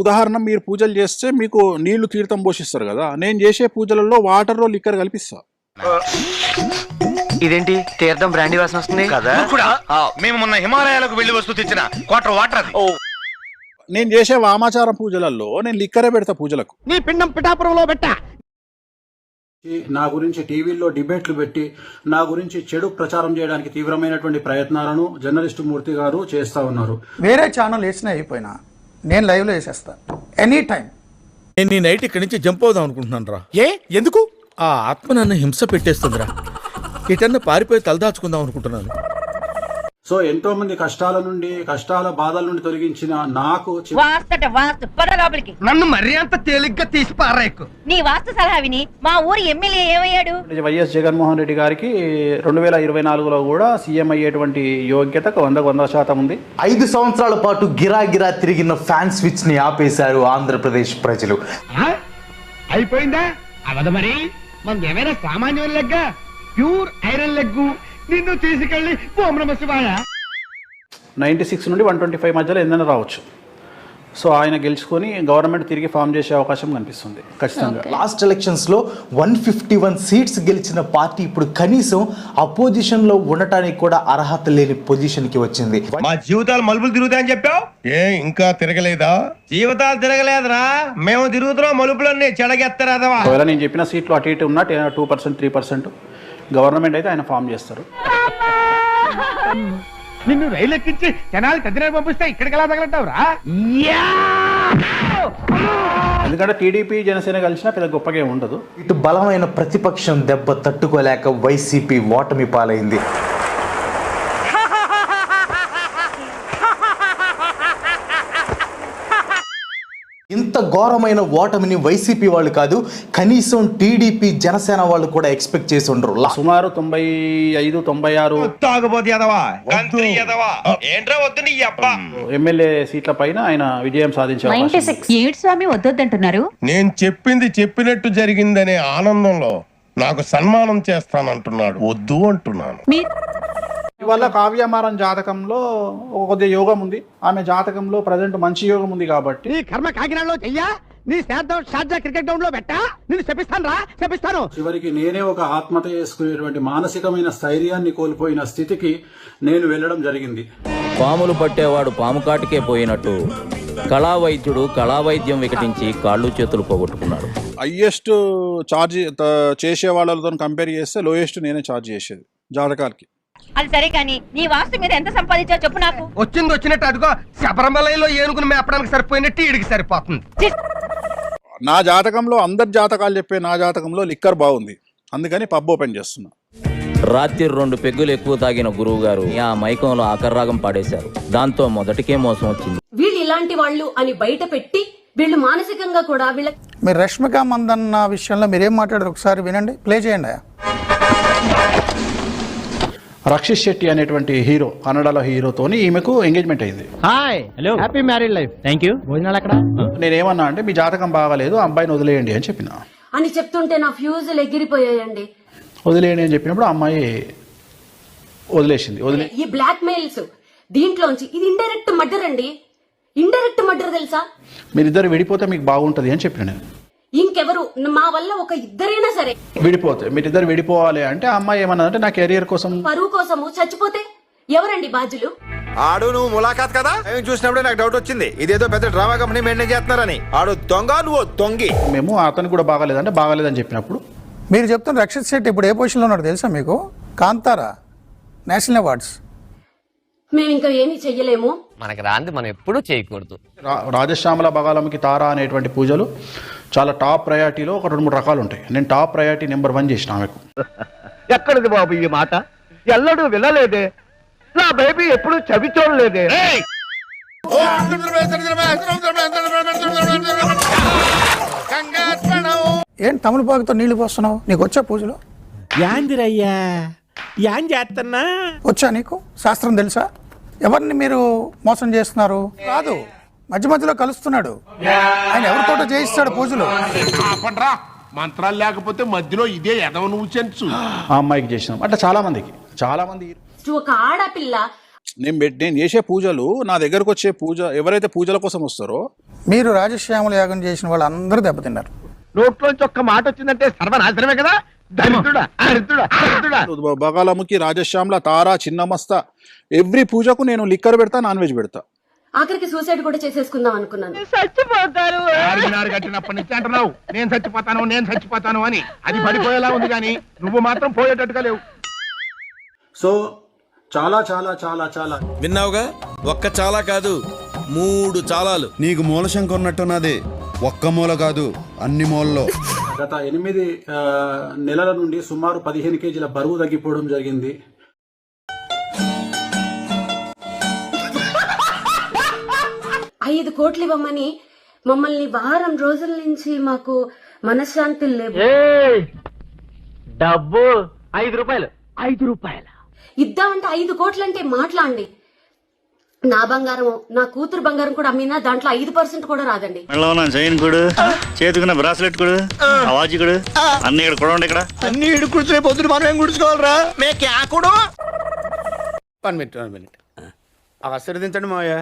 ఉదాహరణ మీరు పూజలు చేస్తే మీకు నీళ్లు తీర్థం పోషిస్తారు కదా, నేను చేసే పూజలలో వాటర్లో లిక్కర్ కల్పిస్తా. ఇదేంటి తీర్థం బ్రాండీ వాసన వస్తుంది కదా? మేము మొన్న హిమాలయాలకు వెళ్లి వస్తూ తెచ్చిన క్వార్టర్ వాటర్. నేను చేసే వామాచారం పూజలలో నేను లిక్కరే పెడతా పూజలకు. నీ పిండం పిఠాపురంలో పెట్టా. నా గురించి టీవీల్లో డిబేట్లు పెట్టి నా గురించి చెడు ప్రచారం చేయడానికి తీవ్రమైనటువంటి ప్రయత్నాలను జర్నలిస్టు మూర్తి గారు చేస్తా ఉన్నారు. వేరే ఛానల్ వేసినా అయిపోయినా నేను లైవ్లో వేసేస్తా ఎనీ టైం. నేను ఈ నైట్ ఇక్కడి నుంచి జంప్ అవుదాం అనుకుంటున్నాను రా. ఏ ఎందుకు? ఆ ఆత్మ నన్ను హింస పెట్టేస్తుందిరా. ఎటన్నా పారిపోయి తలదాచుకుందాం అనుకుంటున్నాను. సో ఎంతో మంది కష్టాల బాధల నుండి తొలగించిన నాకు నన్ను మరీ అంత తేలిగ్గా తీసి పారాయకు. నీ వాస్తు సలహా విని మా ఊరి ఎమ్మెల్యే ఏమయ్యాడు? వైఎస్ జగన్మోహన్ రెడ్డి గారికి 2024లో కూడా సీఎం అయ్యేటువంటి యోగ్యత 100% ఉంది. 5 సంవత్సరాల పాటు గిరాగిరా తిరిగిన ఫ్యాన్ స్విచ్ ని ఆపేశారు ఆంధ్రప్రదేశ్ ప్రజలు. అయిపోయిందా? అవదు మరి. మనది ఏమైనా సామాన్యుల లెగ్గ ప్యూర్ ఐరన్ లెగ్గు. నిన్ను తీసుకెళ్లి ఓం నమః శివాయ 96 నుండి 125 మధ్యలో ఏదైనా రావచ్చు. సో ఆయన గెలుచుకొని గవర్నమెంట్ తిరిగి ఫామ్ చేసే అవకాశం కనిపిస్తుంది ఖచ్చితంగా. లాస్ట్ ఎలక్షన్స్ లో 151 సీట్స్ గెలిచిన పార్టీ ఇప్పుడు కనీసం అపోజిషన్ లో ఉండటానికి కూడా అర్హత లేని పొజిషన్ కి వచ్చింది. మా జీవితాలు మలుపులు తిరుగుతాయని చెప్పావు, ఇంకా తిరగలేదా? జీవితాలు తిరగలేదురా, మేము తిరుగుతున్నాం మలుపులన్నీ చెడగెత్తరాదవా. ఒకవేళ నేను చెప్పిన సీట్లు అటు ఇటు ఉన్నా 2% 3% గవర్నమెంట్ అయితే ఆయన ఫామ్ చేస్తారు. నిన్ను రైలు ఎక్కించి జనాలు తదిన పంపిస్తే ఇక్కడికి ఎలా తగలంటావురా? ఎందుకంటే టీడీపీ జనసేన కలిసినా పెద్ద గొప్పగా ఉండదు. ఇటు బలమైన ప్రతిపక్షం దెబ్బ తట్టుకోలేక వైసీపీ ఓటమి పాలైంది. ఇంత ఘోరమైన ఓటమిని వైసీపీ వాళ్ళు కాదు, కనీసం టీడీపీ జనసేన వాళ్ళు కూడా ఎక్స్పెక్ట్ చేసి ఉండరు. సుమారు 95-96 ఎమ్మెల్యే సీట్ల పైన ఆయన విజయం సాధించారు. స్వామి వద్దంటున్నారు. నేను చెప్పింది చెప్పినట్టు జరిగిందనే ఆనందంలో నాకు సన్మానం చేస్తానంటున్నాడు, వద్దు అంటున్నాను. ఇవాళ కావ్యమారం జాతకంలో కొద్దిగా యోగం ఉంది. ఆమె జాతకంలో ప్రజెంట్ మంచి యోగం ఉంది కాబట్టి నీ కర్మ కాకినాడలో చెయ్యా, నీ షార్జా క్రికెట్ గ్రౌండ్ లో పెట్టా. నేను చెప్పిస్తాను. చివరికి నేనే ఒక ఆత్మహత్య చేసుకునేటువంటి మానసికమైన స్థైర్యాన్ని కోల్పోయిన స్థితికి నేను వెళ్ళడం జరిగింది. పాములు పట్టేవాడు పాము కాటికే పోయినట్టు కళావైద్యుడు కళావైద్యం వికటించి కాళ్ళు చేతులు పోగొట్టుకున్నాడు. హైయెస్ట్ ఛార్జ్ చేసే వాళ్ళతో కంపేర్ చేస్తే లోయెస్ట్ నేనే ఛార్జ్ చేసేది జాతకాలకి. అది సరే కానీ నీ వాస్తు మీద ఎంత సంపాదించావు చెప్పు నాకు. వచ్చినట్టు అదిగో శబరిమలలో ఏనుగును మేపడానికి సరిపోయినట్టు ఈడికి సరిపోతుంది. నా జాతకంలో అందరి జాతకాలు చెప్పే నా జాతకంలో లిక్కర్ బాగుంది, అందుకని పబ్ ఓపెన్ చేస్తున్నా. రాత్రి 2 పెగ్గులు ఎక్కువ తాగిన గురువు గారు ఆ మైకంలో ఆకర్రాగం పాడేశారు. దాంతో మొదటికే మోసం వచ్చింది. వీళ్ళు ఇలాంటి వాళ్ళు అని బయట పెట్టి వీళ్ళు మానసికంగా కూడా మీరు రష్మిక మందన్న విషయంలో మీరేం మాట్లాడారు ఒకసారి వినండి, ప్లే చేయండి. రక్షిత్ శెట్టి అనేటువంటి హీరో, కన్నడలో హీరోతోని ఈమెకు ఎంగేజ్మెంట్ అయింది. Hi hello happy married life. Thank you. భోజనాలు అక్కడ. నేనేమన్నా అంటే మీ జాతకం బాగాలేదు, అబ్బాయిని వదిలేయండి అని చెప్పిన. అని చెప్తుంటే నా ఫ్యూజులు ఎగిరిపోయాయండి. వదిలేయండి అని చెప్పినప్పుడు అమ్మాయి వదిలేసింది. ఈ బ్లాక్ మెయిల్స్ దీంట్లోంచి ఇది ఇండైరెక్ట్ మర్డర్ అండి. ఇండైరెక్ట్ మర్డర్ తెలుసా? మీరిద్దరు విడిపోతే మీకు బాగుంటది అని చెప్పిన నేను. ఇంకెవరు మా వల్ల ఒక ఇద్దరైనా సరే విడిపోతే మీరిద్దరు విడిపోవాలి అంటే అమ్మాయి ఏమన్నదంటే నా కెరియర్ కోసం, పరువు కోసము చచ్చిపోతే ఎవరండి బాధ్యులు? ఆడు నువ్వు ములాఖాత్ కదా చూసినప్పుడే నాకు డౌట్ వచ్చింది, ఇదేదో పెద్ద డ్రామా కంపెనీ మెయింటైన్ చేస్తున్నారని. ఆడు దొంగ, నువ్వు దొంగి. మేము అతను కూడా బాగాలేదంటే బాగాలేదని చెప్పినప్పుడు మీరు చెప్తున్న రక్షిత్ శెట్టి ఇప్పుడు ఏ పొజిషన్లో ఉన్నాడు తెలుసా మీకు? Kantara, national awards. మేము ఇంకా ఏమీ చెయ్యలేము. మనకి రాంది మనం ఎప్పుడూ చేయకూడదు. రాజశ్యామల బగాలమ్మకి తారా అనేటువంటి పూజలు చాలా టాప్ ప్రయారిటీలో ఒక 2-3 రకాలు ఉంటాయి. నేను టాప్ ప్రయారిటీ నెంబర్ 1 చేసిన ఆమెకు. ఎక్కడిది బాబు ఈ మాట? ఎల్లడూ వినలేదే, నా బేబీ ఎప్పుడు చవి చూడలేదే. ఏం తమలపాకుతో నీళ్లు పోస్తున్నావు? నీకు వచ్చా పూజలో? యాందిరయ్యా యాన్ చేస్తున్నా? వచ్చా నీకు? శాస్త్రం తెలుసా? ఎవరిని మీరు మోసం చేస్తున్నారు? రాదు, మధ్య మధ్యలో కలుస్తున్నాడు. ఆయన ఎవరితోట చేయిస్తాడు పూజలు? మంత్రాలు లేకపోతే మధ్యలో ఇదే ఎదవ నువ్వు చెంచు. ఆ అమ్మాయికి చేసినాం. అట్లా చాలా మంది ఒక ఆడపిల్ల నేను చేసే పూజలు, నా దగ్గరకు వచ్చే పూజ ఎవరైతే పూజల కోసం వస్తారో, మీరు రాజశ్యామల యాగం చేసిన వాళ్ళు అందరూ దెబ్బతిన్నారు. నోట్లోంచి ఒక్క మాట వచ్చిందంటే సర్వనాశనమే కదా. దరిద్రుడా, దరిద్రుడా, దరిద్రుడా. బగాలముఖి, రాజశ్యామల, తారా, చిన్నమస్త, ఎవ్రీ పూజకు నేను లిక్కర్ పెడతా, నాన్ వెజ్ పెడతా. ఆఖరికి సూసైడ్ కూడా చేసేసుకుందాం అనుకున్నాను. చార్మినార్ కట్టినప్పటి నుంచి అంటున్నావు నేను చచ్చిపోతాను అని. అది పడిపోయేలా ఉంది కానీ నువ్వు మాత్రం పోయేటట్టుగా లేవు. సో చాలా చాలా చాలా చాలా విన్నావుగా, ఒక్క చాలా కాదు 3 చాలాలు. నీకు మూలశంక ఉన్నట్టున్నది, ఒక్క మూల కాదు అన్ని మూలలో. గత 8 నెలల నుండి సుమారు 15 కేజీల బరువు తగ్గిపోవడం జరిగింది. ఐదు కోట్లు ఇవ్వమని మమ్మల్ని వారం రోజుల నుంచి మాకు మనశ్శాంతి లేవు. డబ్బు 5 రూపాయలు. 5 రూపాయల ఇద్దామంటే 5 కోట్లంటే మాట్లాడండి. నా బంగారం, నా కూతురు బంగారం కూడా అమ్మినా దాంట్లో 5% కూడా రాదండి. చైన్ కొడు, చేతుకున్న బ్రాస్లెట్ కొడు, అవాజీ కొడు, అన్ని ఇక్కడ కూడా ఇక్కడ అన్ని ఇడు కూర్చునే పొద్దున మనం ఏం గుడుచుకోవాలరా? కూడా 1 మినిట్ ఆశీర్వదించండి మావయ్య.